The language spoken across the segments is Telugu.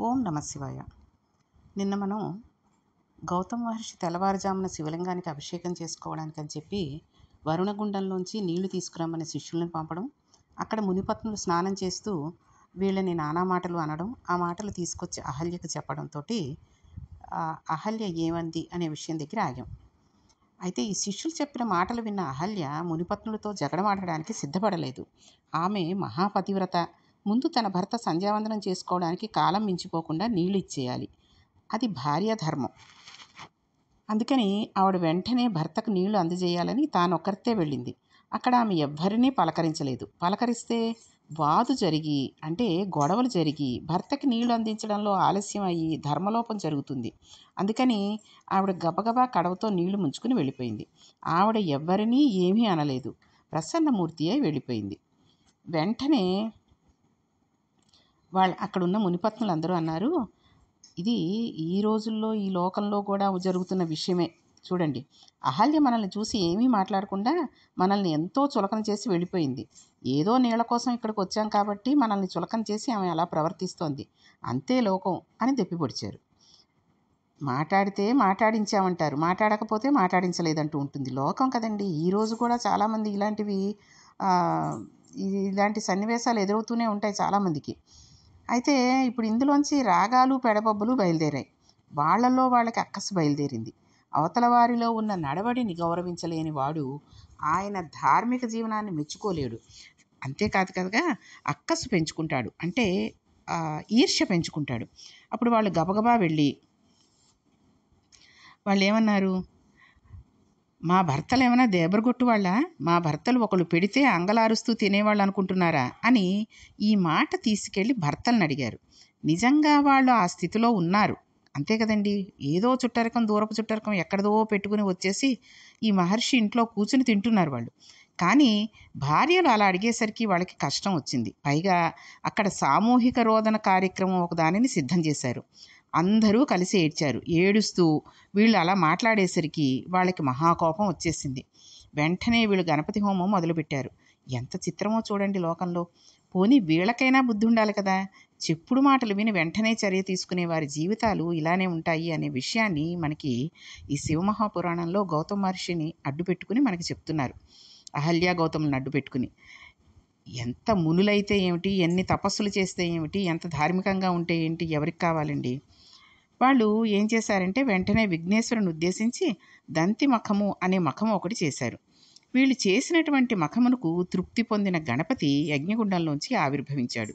ఓం నమ శివాయ. నిన్న మనం గౌతమ మహర్షి తెల్లవారుజామున శివలింగానికి అభిషేకం చేసుకోవడానికి అని చెప్పి వరుణగుండంలోంచి నీళ్లు తీసుకురమ్మని శిష్యులను పంపడం, అక్కడ మునిపత్నులు స్నానం చేస్తూ వీళ్ళని నానా మాటలు అనడం, ఆ మాటలు తీసుకొచ్చి అహల్యకు చెప్పడంతో అహల్య ఏమంది అనే విషయం దగ్గర ఆగాం. అయితే ఈ శిష్యులు చెప్పిన మాటలు విన్న అహల్య మునిపత్నులతో జగడమాడడానికి సిద్ధపడలేదు. ఆమె మహాపతివ్రత. ముందు తన భర్త సంధ్యావందనం చేసుకోవడానికి కాలం మించిపోకుండా నీళ్ళు ఇచ్చేయాలి. అది భార్య ధర్మం. అందుకని ఆవిడ వెంటనే భర్తకు నీళ్లు అందజేయాలని తానొక్కరితే వెళ్ళింది. అక్కడ ఆమె ఎవ్వరినీ పలకరించలేదు. పలకరిస్తే వాదు జరిగి, అంటే గొడవలు జరిగి, భర్తకి నీళ్లు అందించడంలో ఆలస్యం అయ్యి ధర్మలోపం జరుగుతుంది. అందుకని ఆవిడ గబగబా కడవతో నీళ్లు ముంచుకుని వెళ్ళిపోయింది. ఆవిడ ఎవ్వరినీ ఏమీ అనలేదు. ప్రసన్నమూర్తి అయి వెళ్ళిపోయింది. వెంటనే అక్కడున్న మునిపత్నులందరూ అన్నారు, ఇది ఈ రోజుల్లో ఈ లోకంలో కూడా జరుగుతున్న విషయమే. చూడండి, అహల్య మనల్ని చూసి ఏమీ మాట్లాడకుండా మనల్ని ఎంతో చులకన చేసి వెళ్ళిపోయింది. ఏదో నీళ్ల కోసం ఇక్కడికి వచ్చాం కాబట్టి మనల్ని చులకన చేసి ఆమె అలా ప్రవర్తిస్తోంది. అంతే లోకం అని దెప్పిపొడిచారు. మాట్లాడితే మాట్లాడించామంటారు, మాట్లాడకపోతే మాట్లాడించలేదంటూ ఉంటుంది. లోకం కదండి. ఈరోజు కూడా చాలామంది ఇలాంటి సన్నివేశాలు ఎదురవుతూనే ఉంటాయి చాలామందికి. అయితే ఇప్పుడు ఇందులోంచి రాగాలు పెడబొబ్బలు బయలుదేరాయి. వాళ్ళల్లో వాళ్ళకి అక్కసు బయలుదేరింది. అవతల వారిలో ఉన్న నడవడిని గౌరవించలేని వాడు ఆయన ధార్మిక జీవనాన్ని మెచ్చుకోలేడు. అంతేకాదు కదా, అక్కసు పెంచుకుంటాడు, అంటే ఈర్ష్య పెంచుకుంటాడు. అప్పుడు వాళ్ళు గబగబా వెళ్ళి వాళ్ళు ఏమన్నారు, మా భర్తలు ఏమైనా దేబరగొట్టు వాళ్ళ, మా భర్తలు ఒకళ్ళు పెడితే అంగలారుస్తూ తినేవాళ్ళు అనుకుంటున్నారా అని ఈ మాట తీసుకెళ్ళి భర్తలను అడిగారు. నిజంగా వాళ్ళు ఆ స్థితిలో ఉన్నారు, అంతే కదండి. ఏదో చుట్టరికం, దూరపు చుట్టరికం ఎక్కడదో పెట్టుకుని వచ్చేసి ఈ మహర్షి ఇంట్లో కూర్చుని తింటున్నారు వాళ్ళు. కానీ భార్యలు అలా అడిగేసరికి వాళ్ళకి కష్టం వచ్చింది. పైగా అక్కడ సామూహిక రోదన కార్యక్రమం ఒక దానిని సిద్ధం చేశారు. అందరూ కలిసి ఏడ్చారు. ఏడుస్తూ వీళ్ళు అలా మాట్లాడేసరికి వాళ్ళకి మహాకోపం వచ్చేసింది. వెంటనే వీళ్ళు గణపతి హోమం మొదలుపెట్టారు. ఎంత చిత్రమో చూడండి లోకంలో. పోనీ వీళ్ళకైనా బుద్ధి ఉండాలి కదా. చెప్పుడు మాటలు విని వెంటనే చర్య తీసుకునే వారి జీవితాలు ఇలానే ఉంటాయి అనే విషయాన్ని మనకి ఈ శివమహాపురాణంలో గౌతమ మహర్షిని అడ్డుపెట్టుకుని మనకి చెప్తున్నారు. అహల్య గౌతములను అడ్డుపెట్టుకుని. ఎంత మునులైతే ఏమిటి, ఎన్ని తపస్సులు చేస్తే ఏమిటి, ఎంత ధార్మికంగా ఉంటే ఏంటి, ఎవరికి కావాలండి. వాళ్ళు ఏం చేశారంటే వెంటనే విఘ్నేశ్వరుని ఉద్దేశించి దంతి మఖము అనే మఖము ఒకటి చేశారు. వీళ్ళు చేసినటువంటి మఖమునకు తృప్తి పొందిన గణపతి యజ్ఞగుండంలోంచి ఆవిర్భవించాడు.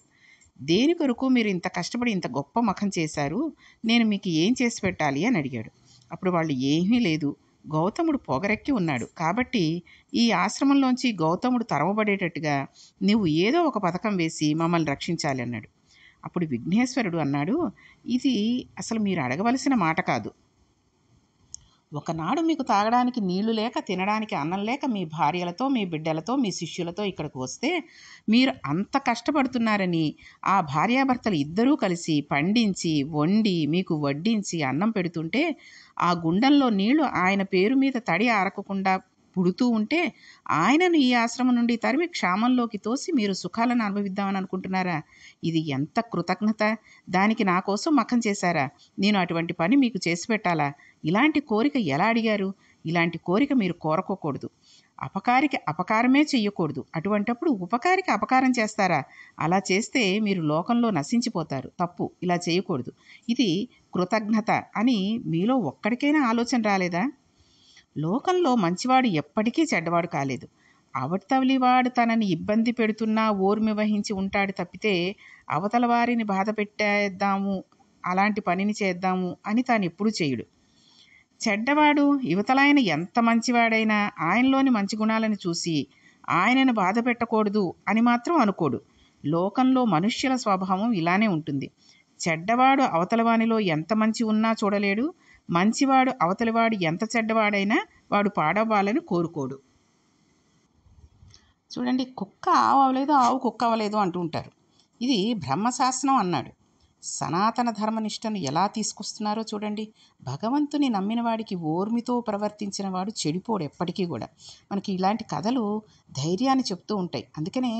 దేని కొరకు మీరు ఇంత కష్టపడి ఇంత గొప్ప మఖం చేశారు, నేను మీకు ఏం చేసి పెట్టాలి అని అడిగాడు. అప్పుడు వాళ్ళు ఏమీ లేదు, గౌతముడు పొగరెక్కి ఉన్నాడు కాబట్టి ఈ ఆశ్రమంలోంచి గౌతముడు తరవబడేటట్టుగా నువ్వు ఏదో ఒక పథకం వేసి మమ్మల్ని రక్షించాలి అన్నాడు. అప్పుడు విఘ్నేశ్వరుడు అన్నాడు, ఇది అసలు మీరు అడగవలసిన మాట కాదు. ఒకనాడు మీకు తాగడానికి నీళ్లు లేక, తినడానికి అన్నం లేక మీ భార్యలతో, మీ బిడ్డలతో, మీ శిష్యులతో ఇక్కడికి వస్తే మీరు అంత కష్టపడుతున్నారని ఆ భార్యాభర్తలు ఇద్దరూ కలిసి పండించి, వండి, మీకు వడ్డించి అన్నం పెడుతుంటే ఆ గుండంలో నీళ్లు ఆయన పేరు మీద తడి ఆరకుండా పుడుతూ ఉంటే ఆయనను ఈ ఆశ్రమం నుండి తరిమి క్షామంలోకి తోసి మీరు సుఖాలను అనుభవిద్దామని అనుకుంటున్నారా? ఇది ఎంత కృతజ్ఞత! దానికి నా కోసం మఖం చేశారా? నేను అటువంటి పని మీకు చేసి పెట్టాలా? ఇలాంటి కోరిక ఎలా అడిగారు? ఇలాంటి కోరిక మీరు కోరకోకూడదు. అపకారికి అపకారమే చెయ్యకూడదు. అటువంటప్పుడు ఉపకారికి అపకారం చేస్తారా? అలా చేస్తే మీరు లోకంలో నశించిపోతారు. తప్పు, ఇలా చేయకూడదు. ఇది కృతజ్ఞత అని మీలో ఒక్కడికైనా ఆలోచన రాలేదా? లోకంలో మంచివాడు ఎప్పటికీ చెడ్డవాడు కాలేదు. అవతలివాడు తనని ఇబ్బంది పెడుతున్నా ఓర్మి వహించి ఉంటాడు తప్పితే అవతల వారిని బాధ పెట్టేద్దాము, అలాంటి పనిని చేద్దాము అని తాను ఎప్పుడూ చేయడు. చెడ్డవాడు యువతలాయన ఎంత మంచివాడైనా ఆయనలోని మంచి గుణాలను చూసి ఆయనను బాధ పెట్టకూడదు అని మాత్రం అనుకోడు. లోకంలో మనుష్యుల స్వభావం ఇలానే ఉంటుంది. చెడ్డవాడు అవతలవానిలో ఎంత మంచి ఉన్నా చూడలేడు, మంచివాడు అవతలివాడు ఎంత చెడ్డవాడైనా వాడు పాడవ్వాలని కోరుకోడు. చూడండి, కుక్క ఆవు అవ్వలేదు, ఆవు కుక్క అవ్వలేదు అంటూ ఉంటారు. ఇది బ్రహ్మశాస్త్రం అన్నాడు. సనాతన ధర్మనిష్టను ఎలా తీసుకొస్తున్నారో చూడండి. భగవంతుని నమ్మిన వాడికి ఓర్మితో ప్రవర్తించిన వాడు చెడిపోడు ఎప్పటికీ కూడా. మనకి ఇలాంటి కథలు ధైర్యాన్ని చెప్తూ ఉంటాయి. అందుకనే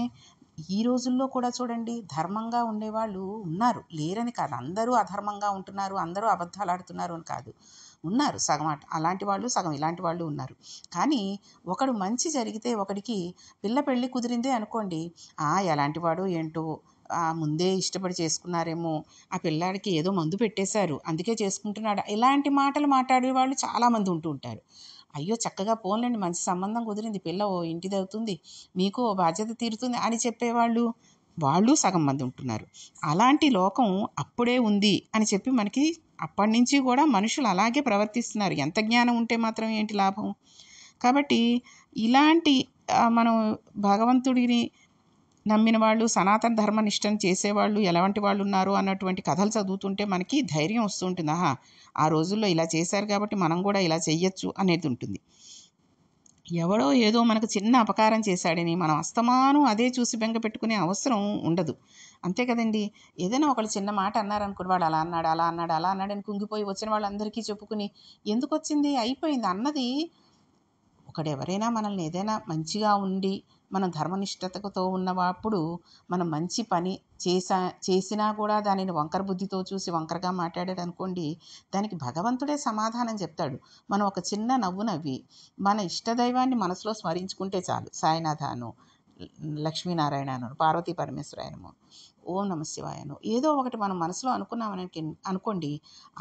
ఈ రోజుల్లో కూడా చూడండి ధర్మంగా ఉండేవాళ్ళు ఉన్నారు, లేరని కాదు. అందరూ అధర్మంగా ఉంటున్నారు, అందరూ అబద్ధాలు ఆడుతున్నారు అని కాదు. ఉన్నారు సగం అలాంటి వాళ్ళు, సగం ఇలాంటి వాళ్ళు ఉన్నారు. కానీ ఒకడు మంచి జరిగితే ఒకడికి పిల్ల పెళ్ళి కుదిరిందే అనుకోండి, ఎలాంటి వాడో ఏంటో, ముందే ఇష్టపడి చేసుకున్నారేమో, ఆ పిల్లాడికి ఏదో మందు పెట్టేశారు అందుకే చేసుకుంటున్నాడు, ఇలాంటి మాటలు మాట్లాడే వాళ్ళు చాలామంది ఉంటూ ఉంటారు. అయ్యో చక్కగా పోన్లేండి మంచి సంబంధం కుదిరింది, పిల్ల ఓ ఇంటిదవుతుంది, మీకు ఓ బాధ్యత తీరుతుంది అని చెప్పేవాళ్ళు వాళ్ళు సగం మంది ఉంటున్నారు. అలాంటి లోకం అప్పుడే ఉంది అని చెప్పి మనకి అప్పటి నుంచి కూడా మనుషులు అలాగే ప్రవర్తిస్తున్నారు. ఎంత జ్ఞానం ఉంటే మాత్రం ఏంటి లాభం? కాబట్టి ఇలాంటి మనం భగవంతుడిని నమ్మిన వాళ్ళు, సనాతన ధర్మ నిష్టను చేసేవాళ్ళు ఎలాంటి వాళ్ళు ఉన్నారు అన్నటువంటి కథలు చదువుతుంటే మనకి ధైర్యం వస్తూ ఉంటుంది. ఆ రోజుల్లో ఇలా చేశారు కాబట్టి మనం కూడా ఇలా చెయ్యొచ్చు అనేది ఉంటుంది. ఎవడో ఏదో మనకు చిన్న అపకారం చేశాడని మనం అస్తమానం అదే చూసి బెంగ పెట్టుకునే అవసరం ఉండదు. అంతే కదండి! ఏదైనా ఒకళ్ళు చిన్న మాట అన్నారనుకోండి, వాడు అలా అన్నాడు, అలా అన్నాడు, అలా అన్నాడని కుంగిపోయి వచ్చిన వాళ్ళందరికీ చెప్పుకుని ఎందుకొచ్చింది? అయిపోయింది. అన్నది ఒకడెవరైనా మనల్ని ఏదైనా మంచిగా ఉండి మనం ధర్మనిష్టతతో ఉన్నప్పుడు మనం మంచి పని చేసినా కూడా దానిని వంకర బుద్ధితో చూసి వంకరగా మాట్లాడాడు అనుకోండి, దానికి భగవంతుడే సమాధానం చెప్తాడు. మనం ఒక చిన్న నవ్వు నవ్వి మన ఇష్టదైవాన్ని మనసులో స్మరించుకుంటే చాలు. సాయినాథాను, లక్ష్మీనారాయణను, పార్వతీ పరమేశ్వరాయనము, ఓం నమ శివాయను, ఏదో ఒకటి మనం మనసులో అనుకున్నామని అనుకోండి,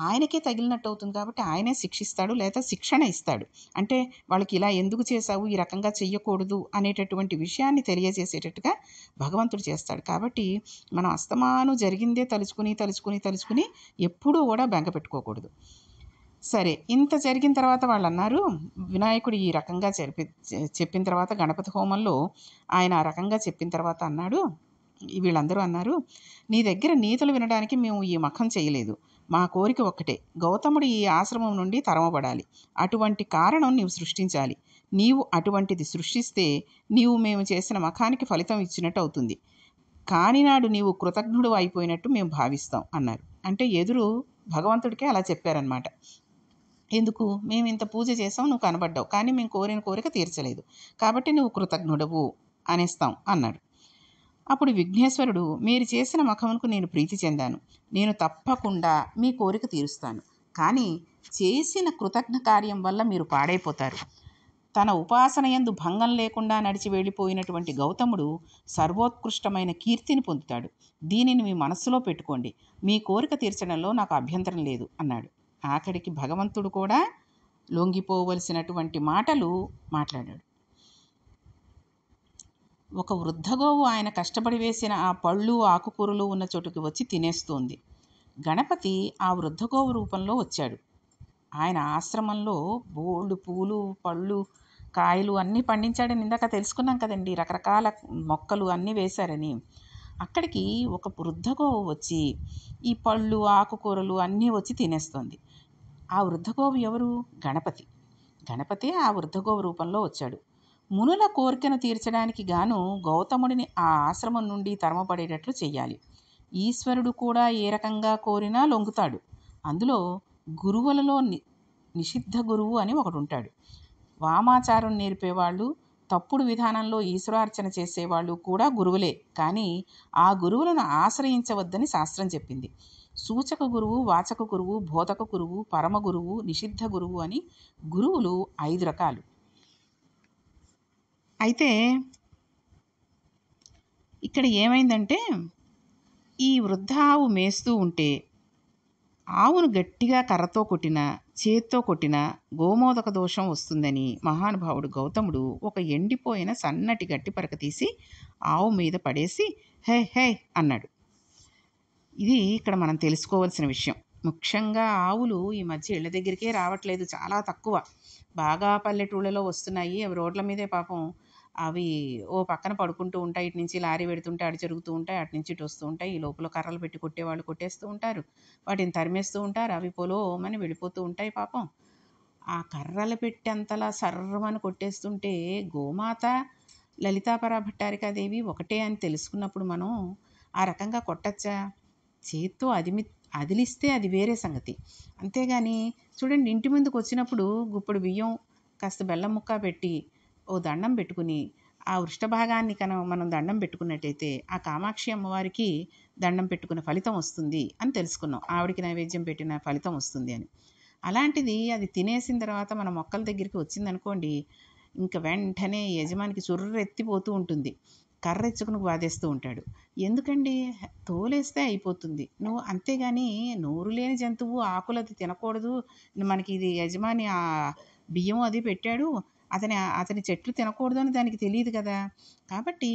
ఆయనకే తగిలినట్టు అవుతుంది. కాబట్టి ఆయనే శిక్షిస్తాడు లేదా శిక్షణ ఇస్తాడు. అంటే వాళ్ళకి ఇలా ఎందుకు చేశావు, ఈ రకంగా చెయ్యకూడదు అనేటటువంటి విషయాన్ని తెలియజేసేటట్టుగా భగవంతుడు చేస్తాడు. కాబట్టి మనం అస్తమాను జరిగిందే తలుచుకుని ఎప్పుడూ కూడా బెంగ పెట్టుకోకూడదు. సరే, ఇంత జరిగిన తర్వాత వాళ్ళన్నారు, వినాయకుడు ఈ రకంగా చెప్పిన తర్వాత గణపతి హోమంలో ఆయన ఆ రకంగా చెప్పిన తర్వాత అన్నాడు, వీళ్ళందరూ అన్నారు, నీ దగ్గర నీతులు వినడానికి మేము ఈ మఖం చేయలేదు. మా కోరిక ఒక్కటే, గౌతముడు ఈ ఆశ్రమం నుండి తరమబడాలి. అటువంటి కారణం నీవు సృష్టించాలి. నీవు అటువంటిది సృష్టిస్తే నీవు మేము చేసిన మఖానికి ఫలితం ఇచ్చినట్టు అవుతుంది. కానినాడు నీవు కృతజ్ఞుడు అయిపోయినట్టు మేము భావిస్తాం అన్నారు. అంటే ఎదురు భగవంతుడికే అలా చెప్పారనమాట. ఎందుకు? మేము ఇంత పూజ చేసాం, నువ్వు కనబడ్డావు, కానీ మేము కోరిన కోరిక తీర్చలేదు, కాబట్టి నువ్వు కృతజ్ఞుడవు అనేస్తాం అన్నాడు. అప్పుడు విఘ్నేశ్వరుడు, మీరు చేసిన మఖమునకు నేను ప్రీతి చెందాను, నేను తప్పకుండా మీ కోరిక తీరుస్తాను, కానీ చేసిన కృతజ్ఞ కార్యం వల్ల మీరు పాడైపోతారు. తన ఉపాసన యందు భంగం లేకుండా నడిచి వెళ్ళిపోయినటువంటి గౌతముడు సర్వోత్కృష్టమైన కీర్తిని పొందుతాడు. దీనిని మీ మనస్సులో పెట్టుకోండి. మీ కోరిక తీర్చడంలో నాకు అభ్యంతరం లేదు అన్నాడు. ఆఖరికి భగవంతుడు కూడా లొంగిపోవలసినటువంటి మాటలు మాట్లాడాడు. ఒక వృద్ధగోవు ఆయన కష్టపడి వేసిన ఆ పళ్ళు ఆకుకూరలు ఉన్న చోటుకి వచ్చి తినేస్తోంది. గణపతి ఆ వృద్ధగోవు రూపంలో వచ్చాడు. ఆయన ఆశ్రమంలో బోల్డు పూలు, పళ్ళు, కాయలు అన్నీ పండించాడని ఇందాక తెలుసుకున్నాం కదండి. రకరకాల మొక్కలు అన్నీ వేశారని. అక్కడికి ఒక వృద్ధగోవు వచ్చి ఈ పళ్ళు, ఆకుకూరలు అన్నీ వచ్చి తినేస్తోంది. ఆ వృద్ధగోవు ఎవరు? గణపతి. గణపతే ఆ వృద్ధగోవు రూపంలో వచ్చాడు. మునుల కోరికను తీర్చడానికి గాను గౌతముడిని ఆ ఆశ్రమం నుండి తరమపడేటట్లు చెయ్యాలి. ఈశ్వరుడు కూడా ఏ రకంగా కోరినా లొంగుతాడు. అందులో గురువులలో నిషిద్ధ గురువు అని ఒకడు ఉంటాడు. వామాచారం నేర్పేవాళ్ళు, తప్పుడు విధానంలో ఈశ్వరార్చన చేసేవాళ్ళు కూడా గురువులే, కానీ ఆ గురువులను ఆశ్రయించవద్దని శాస్త్రం చెప్పింది. సూచక గురువు, వాచక గురువు, బోధక గురువు, పరమ గురువు, నిషిద్ధ గురువు అని గురువులు 5 రకాలు. అయితే ఇక్కడ ఏమైందంటే, ఈ వృద్ధ ఆవు మేస్తూ ఉంటే ఆవును గట్టిగా కర్రతో కొట్టినా, చేత్తో కొట్టినా గోమోదక దోషం వస్తుందని మహానుభావుడు గౌతముడు ఒక ఎండిపోయిన సన్నటి గట్టి పరక తీసి ఆవు మీద పడేసి హే హే అన్నాడు. ఇది ఇక్కడ మనం తెలుసుకోవాల్సిన విషయం. ముఖ్యంగా ఆవులు ఈ మధ్య ఇళ్ళ దగ్గరికే రావట్లేదు, చాలా తక్కువ. బాగా పల్లెటూళ్ళలో వస్తున్నాయి. అవి రోడ్ల మీదే పాపం అవి ఓ పక్కన పడుకుంటూ ఉంటాయి. ఇటు నుంచి లారీ పెడుతుంటే అటు జరుగుతూ ఉంటాయి, అటు నుంచి ఇటు వస్తూ ఉంటాయి. ఈ లోపల కర్రలు పెట్టి కొట్టేవాళ్ళు కొట్టేస్తూ ఉంటారు, వాటిని తరిమేస్తూ ఉంటారు. అవి పొలోమని వెళ్ళిపోతూ ఉంటాయి పాపం. ఆ కర్రలు పెట్టి అంతలా సర్రమని కొట్టేస్తుంటే గోమాత లలితాపరా భట్టారికాదేవి ఒకటే అని తెలుసుకున్నప్పుడు మనం ఆ రకంగా కొట్టచ్చా? చేత్తో అదిలిస్తే అది వేరే సంగతి. అంతేగాని చూడండి, ఇంటి ముందుకు వచ్చినప్పుడు గుప్పుడు బియ్యం, కాస్త బెల్లం ముక్క పెట్టి ఓ దండం పెట్టుకుని ఆ వృషభాగాన్ని మనం దండం పెట్టుకున్నట్టయితే ఆ కామాక్షి అమ్మవారికి దండం పెట్టుకున్న ఫలితం వస్తుంది అని తెలుసుకున్నాం. ఆవిడికి నైవేద్యం పెట్టిన ఫలితం వస్తుంది అని. అలాంటిది అది తినేసిన తర్వాత మన మొక్కల దగ్గరికి వచ్చిందనుకోండి, ఇంక వెంటనే యజమానికి చుర్రెత్తిపోతూ ఉంటుంది. కర్రెచ్చుకుని బాధేస్తూ ఉంటాడు. ఎందుకండి? తోలేస్తే అయిపోతుంది. నువ్వు అంతేగాని నోరు లేని జంతువు ఆకులది తినకూడదు. మనకి ఇది యజమాని బియ్యం అది పెట్టాడు. అతని చెట్లు తినకూడదు అని దానికి తెలీదు కదా! కాబట్టి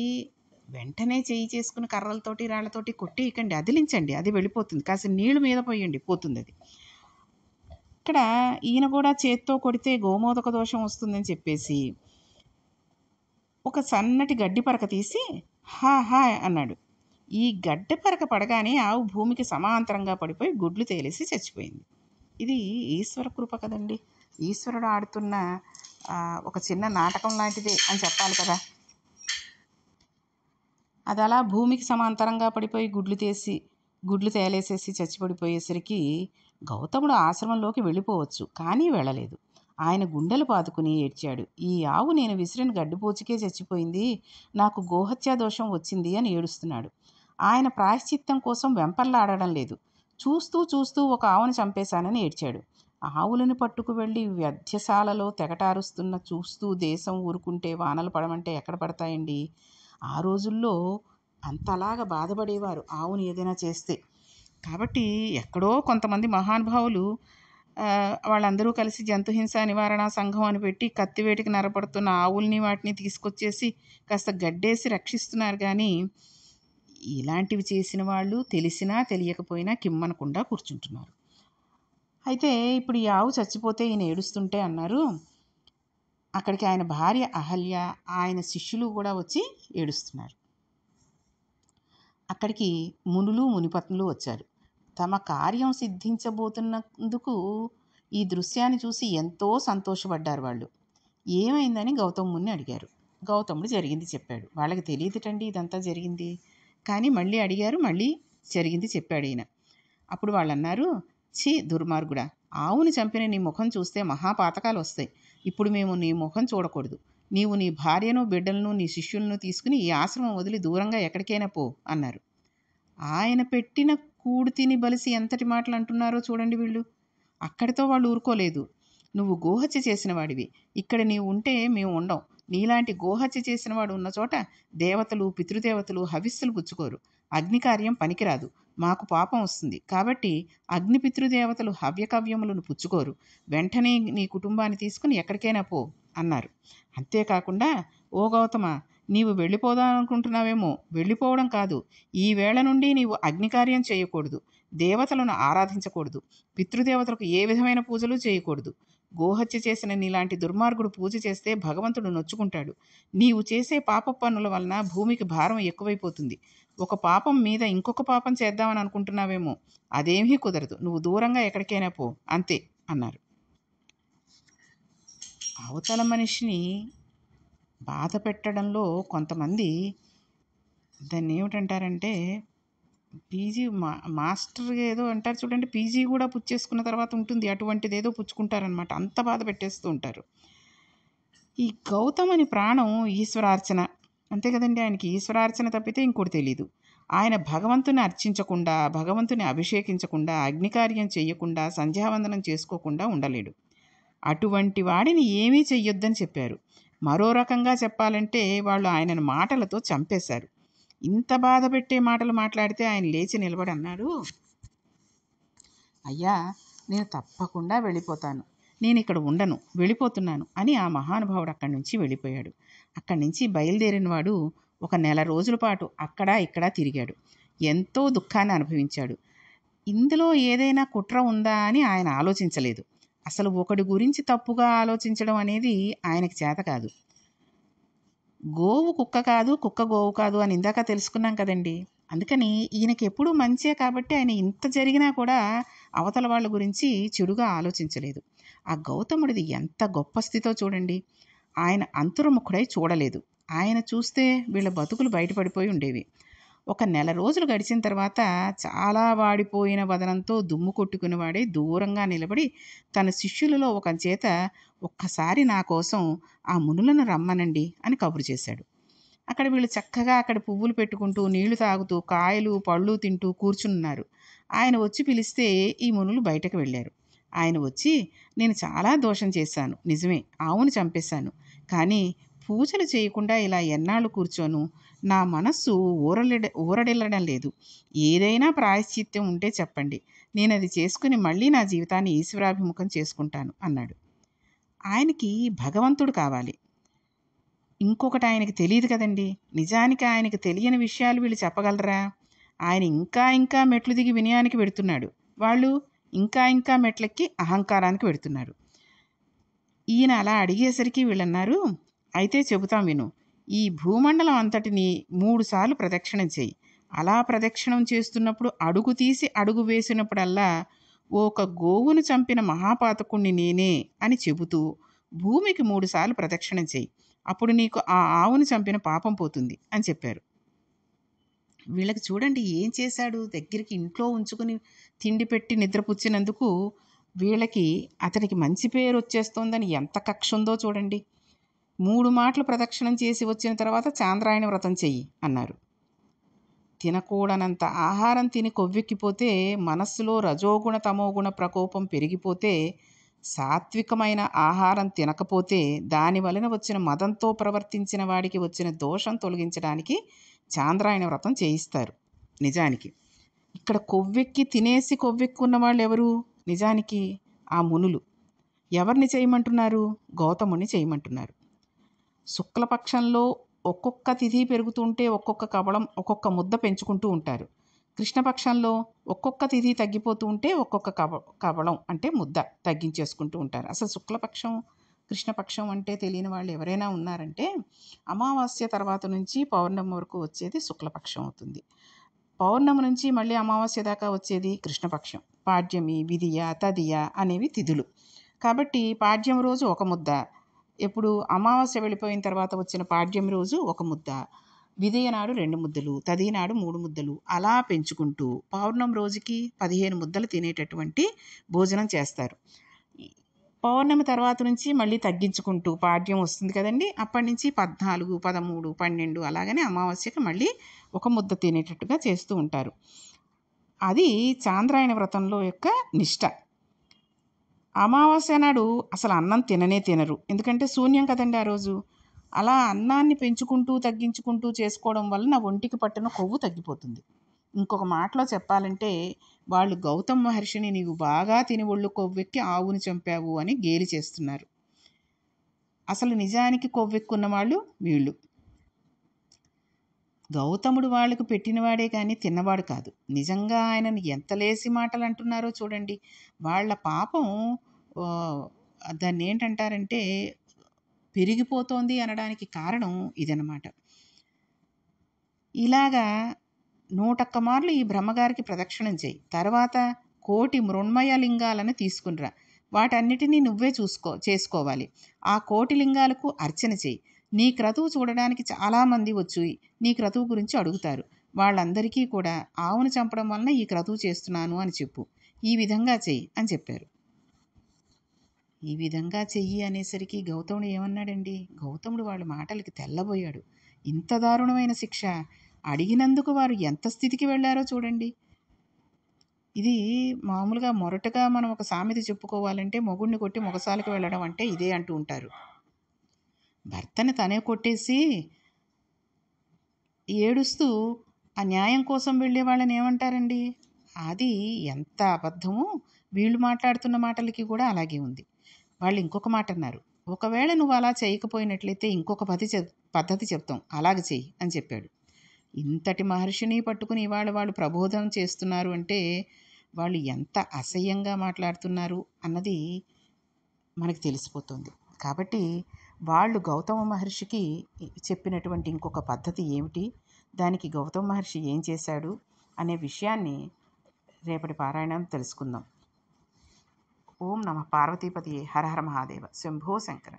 వెంటనే చెయ్యి చేసుకుని కర్రలతోటి, రాళ్ళతోటి కొట్టేయకండి. అదిలించండి. అది వెళ్ళిపోతుంది. కాస్త నీళ్ళు మీద పొయ్యండి పోతుందది. ఇక్కడ ఈయన కూడా చేత్తో కొడితే గోమోదక దోషం వస్తుందని చెప్పేసి ఒక సన్నటి గడ్డి పరక తీసి హా హా అన్నాడు. ఈ గడ్డి పరక పడగానే ఆవు భూమికి సమాంతరంగా పడిపోయి గుడ్లు తేలేసి చచ్చిపోయింది. ఇది ఈశ్వర కృప కదండి. ఈశ్వరుడు ఆడుతున్న ఒక చిన్న నాటకం లాంటిదే అని చెప్పాలి కదా. అది అలా భూమికి సమాంతరంగా పడిపోయి గుడ్లు తేలేసేసి చచ్చిపడిపోయేసరికి గౌతముడు ఆశ్రమంలోకి వెళ్ళిపోవచ్చు, కానీ వెళ్ళలేదు. ఆయన గుండెలు పాతుకుని ఏడ్చాడు. ఈ ఆవు నేను విసిరిన గడ్డిపోచుకే చచ్చిపోయింది, నాకు గోహత్యా దోషం వచ్చింది అని ఏడుస్తున్నాడు. ఆయన ప్రాయశ్చిత్తం కోసం వెంపర్లాడడం లేదు. చూస్తూ చూస్తూ ఒక ఆవును చంపేశానని ఏడ్చాడు. ఆవులను పట్టుకు వెళ్ళి వ్యధ్యశాలలో తెగటారుస్తున్న చూస్తూ దేశం ఊరుకుంటే వానలు పడమంటే ఎక్కడ పడతాయండి? ఆ రోజుల్లో అంతలాగా బాధపడేవారు ఆవుని ఏదైనా చేస్తే. కాబట్టి ఎక్కడో కొంతమంది మహానుభావులు వాళ్ళందరూ కలిసి జంతుహింస నివారణ సంఘం అని పెట్టి కత్తివేటికి నరపడుతున్న ఆవుల్ని వాటిని తీసుకొచ్చేసి కాస్త గడ్డేసి రక్షిస్తున్నారు. కానీ ఇలాంటివి చేసిన వాళ్ళు తెలిసినా తెలియకపోయినా కిమ్మనకుండా కూర్చుంటున్నారు. అయితే ఇప్పుడు ఈ ఆవు చచ్చిపోతే ఈయన ఏడుస్తుంటే అన్నారు, అక్కడికి ఆయన భార్య అహల్య, ఆయన శిష్యులు కూడా వచ్చి ఏడుస్తున్నారు. అక్కడికి మునులు మునిపత్నులు వచ్చారు. తమ కార్యం సిద్ధించబోతున్నందుకు ఈ దృశ్యాన్ని చూసి ఎంతో సంతోషపడ్డారు వాళ్ళు. ఏమైందని గౌతముని అడిగారు. గౌతముడు జరిగింది చెప్పాడు. వాళ్ళకి తెలియదుటండి ఇదంతా జరిగింది, కానీ మళ్ళీ అడిగారు, మళ్ళీ జరిగింది చెప్పాడు ఈయన. అప్పుడు వాళ్ళు అన్నారు, ఛీ దుర్మార్గుడా, ఆవుని చంపిన నీ ముఖం చూస్తే మహాపాతకాలు వస్తాయి. ఇప్పుడు మేము నీ ముఖం చూడకూడదు. నీవు నీ భార్యను, బిడ్డలను, నీ శిష్యులను తీసుకుని ఈ ఆశ్రమం వదిలి దూరంగా ఎక్కడికైనా పో అన్నారు. ఆయన పెట్టిన కూడు తిని బలిసి ఎంతటి మాటలు అంటున్నారో చూడండి వీళ్ళు. అక్కడితో వాళ్ళు ఊరుకోలేదు. నువ్వు గోహత్య చేసిన వాడివి, ఇక్కడ నీవు ఉంటే మేము ఉండం. నీలాంటి గోహత్య చేసిన వాడు ఉన్న చోట దేవతలు, పితృదేవతలు హవిస్సులు పుచ్చుకోరు. అగ్నికార్యం పనికిరాదు, మాకు పాపం వస్తుంది. కాబట్టి అగ్ని పితృదేవతలు హవ్యకవ్యములను పుచ్చుకోరు. వెంటనే నీ కుటుంబాన్ని తీసుకుని ఎక్కడికైనా పో అన్నారు. అంతేకాకుండా, ఓ గౌతమ, నీవు వెళ్ళిపోదామనుకుంటున్నావేమో. వెళ్ళిపోవడం కాదు, ఈ వేళ నుండి నీవు అగ్నికార్యం చేయకూడదు, దేవతలను ఆరాధించకూడదు, పితృదేవతలకు ఏ విధమైన పూజలు చేయకూడదు. గోహత్య చేసిన నీలాంటి దుర్మార్గుడు పూజ చేస్తే భగవంతుడు నొచ్చుకుంటాడు. నీవు చేసే పాప పనుల వలన భూమికి భారం ఎక్కువైపోతుంది. ఒక పాపం మీద ఇంకొక పాపం చేద్దామని అనుకుంటున్నావేమో. అదేమీ కుదరదు. నువ్వు దూరంగా ఎక్కడికైనా పో అంతే అన్నారు. అవతల మనిషిని బాధ పెట్టడంలో కొంతమంది దాన్ని ఏమిటంటారంటే పీజీ మాస్టర్ ఏదో అంటారు చూడండి, పీజీ కూడా పుచ్చేసుకున్న తర్వాత ఉంటుంది, అటువంటిది ఏదో పుచ్చుకుంటారనమాట. అంత బాధ పెట్టేస్తూ ఉంటారు. ఈ గౌతమని ప్రాణం ఈశ్వరార్చన, అంతే కదండి. ఆయనకి ఈశ్వరార్చన తప్పితే ఇంకోటి తెలీదు. ఆయన భగవంతుని అర్చించకుండా, భగవంతుని అభిషేకించకుండా, అగ్నికార్యం చెయ్యకుండా, సంధ్యావందనం చేసుకోకుండా ఉండలేడు. అటువంటి వాడిని ఏమీ చెయ్యొద్దని చెప్పారు. మరో రకంగా చెప్పాలంటే వాళ్ళు ఆయనను మాటలతో చంపేశారు. ఇంత బాధ పెట్టే మాటలు మాట్లాడితే ఆయన లేచి నిలబడి అన్నాడు, అయ్యా, నేను తప్పకుండా వెళ్ళిపోతాను, నేను ఇక్కడ ఉండను, వెళ్ళిపోతున్నాను అని ఆ మహానుభావుడు అక్కడి నుంచి వెళ్ళిపోయాడు. అక్కడి నుంచి బయలుదేరిన వాడు ఒక నెల రోజుల పాటు అక్కడ ఇక్కడ తిరిగాడు. ఎంతో దుఃఖాన్ని అనుభవించాడు. ఇందులో ఏదైనా కుట్ర ఉందా అని ఆయన ఆలోచించలేదు. అసలు ఒకడి గురించి తప్పుగా ఆలోచించడం అనేది ఆయనకి చేత కాదు. గోవు కుక్క కాదు, కుక్క గోవు కాదు అని ఇందాక తెలుసుకున్నాం కదండి. అందుకని ఈయనకి ఎప్పుడూ మంచే కాబట్టి ఆయన ఇంత జరిగినా కూడా అవతల వాళ్ళ గురించి చెడుగా ఆలోచించలేదు. ఆ గౌతముడిది ఎంత గొప్ప స్థితో చూడండి. ఆయన అంతర్ముఖుడై చూడలేదు. ఆయన చూస్తే వీళ్ళ బతుకులు బయటపడిపోయి ఉండేవి. ఒక నెల రోజులు గడిచిన తర్వాత చాలా వాడిపోయిన వదనంతో దుమ్ము కొట్టుకునేవాడే దూరంగా నిలబడి తన శిష్యులలో ఒక చేత, ఒక్కసారి నా కోసం ఆ మునులను రమ్మనండి అని కబురు చేశాడు. అక్కడ వీళ్ళు చక్కగా అక్కడ పువ్వులు పెట్టుకుంటూ నీళ్లు తాగుతూ కాయలు పళ్ళు తింటూ కూర్చున్నారు. ఆయన వచ్చి పిలిస్తే ఈ మునులు బయటకు వెళ్ళారు. ఆయన వచ్చి, నేను చాలా దోషం చేశాను నిజమే, ఆవును చంపేశాను. కానీ పూజలు చేయకుండా ఇలా ఎన్నాళ్ళు కూర్చోను? నా మనస్సు ఊరడిల్లడం లేదు. ఏదైనా ప్రాయశ్చిత్తం ఉంటే చెప్పండి, నేను అది చేసుకుని మళ్ళీ నా జీవితాన్ని ఈశ్వరాభిముఖం చేసుకుంటాను అన్నాడు. ఆయనకి భగవంతుడు కావాలి, ఇంకొకటి ఆయనకి తెలియదు కదండి. నిజానికి ఆయనకి తెలియని విషయాలు వీళ్ళు చెప్పగలరా? ఆయన ఇంకా ఇంకా మెట్లు దిగి వినయానికి వెడుతున్నాడు, వాళ్ళు ఇంకా ఇంకా మెట్లెక్కి అహంకారానికి వెడుతున్నారు. ఈయన అలా అడిగేసరికి వీళ్ళన్నారు, అయితే చెబుతాం విను. ఈ భూమండలం అంతటిని 3 సార్లు ప్రదక్షిణం చేయి. అలా ప్రదక్షిణం చేస్తున్నప్పుడు అడుగు తీసి అడుగు వేసినప్పుడల్లా ఒక గోవును చంపిన మహాపాతకుణ్ణి నేనే అని చెబుతూ భూమికి 3 సార్లు ప్రదక్షిణం చేయి. అప్పుడు నీకు ఆ ఆవును చంపిన పాపం పోతుంది అని చెప్పారు. వీళ్ళకి చూడండి ఏం చేశాడు, దగ్గరికి ఇంట్లో ఉంచుకుని తిండి పెట్టి నిద్రపుచ్చినందుకు వీళ్ళకి అతనికి మంచి పేరు వచ్చేస్తోందని ఎంత కక్ష ఉందో చూడండి. 3 మాటలు ప్రదక్షిణం చేసి వచ్చిన తర్వాత చాంద్రాయణ వ్రతం చెయ్యి అన్నారు. తినకూడనంత ఆహారం తిని కొవ్వెక్కిపోతే, మనస్సులో రజోగుణ తమోగుణ ప్రకోపం పెరిగిపోతే, సాత్వికమైన ఆహారం తినకపోతే దాని వలన వచ్చిన మదంతో ప్రవర్తించిన వాడికి వచ్చిన దోషం తొలగించడానికి చాంద్రాయణ వ్రతం చేయిస్తారు. నిజానికి ఇక్కడ కొవ్వెక్కి తినేసి కొవ్వెక్కున్న వాళ్ళు ఎవరు? నిజానికి ఆ మునులు. ఎవరిని చేయమంటున్నారు? గౌతముని చేయమంటున్నారు. శుక్లపక్షంలో ఒక్కొక్క తిథి పెరుగుతుంటే ఒక్కొక్క కవళం ఒక్కొక్క ముద్ద పెంచుకుంటూ ఉంటారు. కృష్ణపక్షంలో ఒక్కొక్క తిథి తగ్గిపోతూ ఉంటే ఒక్కొక్క కవళం అంటే ముద్ద తగ్గించేసుకుంటూ ఉంటారు. అసలు శుక్లపక్షం కృష్ణపక్షం అంటే తెలియని వాళ్ళు ఎవరైనా ఉన్నారంటే, అమావాస్య తర్వాత నుంచి పౌర్ణమి వరకు వచ్చేది శుక్లపక్షం అవుతుంది. పౌర్ణమి నుంచి మళ్ళీ అమావాస్య దాకా వచ్చేది కృష్ణపక్షం. పాడ్యమి, విధియ, తదియ అనేవి తిథులు. కాబట్టి పాడ్యం రోజు ఒక ముద్ద, ఎప్పుడు అమావాస్య వెళ్ళిపోయిన తర్వాత వచ్చిన పాడ్యమి రోజు ఒక ముద్ద, విధియ నాడు 2 ముద్దలు, తదియ నాడు 3 ముద్దలు, అలా పెంచుకుంటూ పౌర్ణమి రోజుకి 15 ముద్దలు తినేటటువంటి భోజనం చేస్తారు. పౌర్ణమి తర్వాత నుంచి మళ్ళీ తగ్గించుకుంటూ పాడ్యం వస్తుంది కదండి, అప్పటి నుంచి 14, 13, 12 అలాగనే అమావాస్యకి మళ్ళీ ఒక ముద్ద తినేటట్టుగా చేస్తూ ఉంటారు. అది చాంద్రాయణ వ్రతంలో యొక్క నిష్ట. అమావాస్య నాడు అసలు అన్నం తినరు, ఎందుకంటే శూన్యం కదండి ఆ రోజు. అలా అన్నాన్ని పెంచుకుంటూ తగ్గించుకుంటూ చేసుకోవడం వలన ఒంటికి పట్టిన కొవ్వు తగ్గిపోతుంది. ఇంకొక మాటలో చెప్పాలంటే, వాళ్ళు గౌతమ మహర్షిని నీవు బాగా తిని ఒళ్ళు కొవ్వెక్కి ఆవుని చంపావు అని గేలి చేస్తున్నారు. అసలు నిజానికి కొవ్వెక్కున్న వాళ్ళు వీళ్ళు. గౌతముడు వాళ్ళకు పెట్టినవాడే కానీ తిన్నవాడు కాదు. నిజంగా ఆయనను ఎంత లేసి మాటలు అంటున్నారో చూడండి. వాళ్ళ పాపం దాన్ని ఏంటంటారంటే పెరిగిపోతోంది అనడానికి కారణం ఇదనమాట. ఇలాగా 101 మార్లు ఈ బ్రహ్మగారికి ప్రదక్షిణం చేయి. తర్వాత 1,000,000 మృణ్మయ లింగాలను తీసుకునిరా. వాటన్నిటినీ నువ్వే చేసుకోవాలి. ఆ 1,000,000 లింగాలకు అర్చన చేయి. నీ క్రతువు చూడడానికి చాలామంది వచ్చి నీ క్రతువు గురించి అడుగుతారు. వాళ్ళందరికీ కూడా ఆవును చంపడం వలన ఈ క్రతువు చేస్తున్నాను అని చెప్పు. ఈ విధంగా చెయ్యి అని చెప్పారు. ఈ విధంగా చెయ్యి అనేసరికి గౌతముడు ఏమన్నాడండి? గౌతముడు వాళ్ళ మాటలకి తెల్లబోయాడు. ఇంత దారుణమైన శిక్ష! అడిగినందుకు వారు ఎంత స్థితికి వెళ్ళారో చూడండి. ఇది మామూలుగా మొరటుగా మనం ఒక సామెత చెప్పుకోవాలంటే, మొగుడిని కొట్టి మొగసాలకు వెళ్ళడం అంటే ఇదే అంటూ ఉంటారు. భర్తని తనే కొట్టేసి ఏడుస్తూ ఆ న్యాయం కోసం వెళ్ళే వాళ్ళని ఏమంటారండి? అది ఎంత అబద్ధమో వీళ్ళు మాట్లాడుతున్న మాటలకి కూడా అలాగే ఉంది. వాళ్ళు ఇంకొక మాట అన్నారు. ఒకవేళ నువ్వు అలా చేయకపోయినట్లయితే ఇంకొక పద్ధతి చెప్తాం, అలాగ చెయ్యి అని చెప్పాడు. ఇంతటి మహర్షిని పట్టుకుని ఇవాళ వాళ్ళు ప్రబోధం చేస్తున్నారు అంటే వాళ్ళు ఎంత అసహ్యంగా మాట్లాడుతున్నారు అన్నది మనకు తెలిసిపోతుంది. కాబట్టి వాళ్ళు గౌతమ మహర్షికి చెప్పినటువంటి ఇంకొక పద్ధతి ఏమిటి, దానికి గౌతమ మహర్షి ఏం చేశాడు అనే విషయాన్ని రేపటి పారాయణం తెలుసుకుందాం. ఓం నమః పార్వతీపతియే హర హర మహాదేవ శంభో శంకర.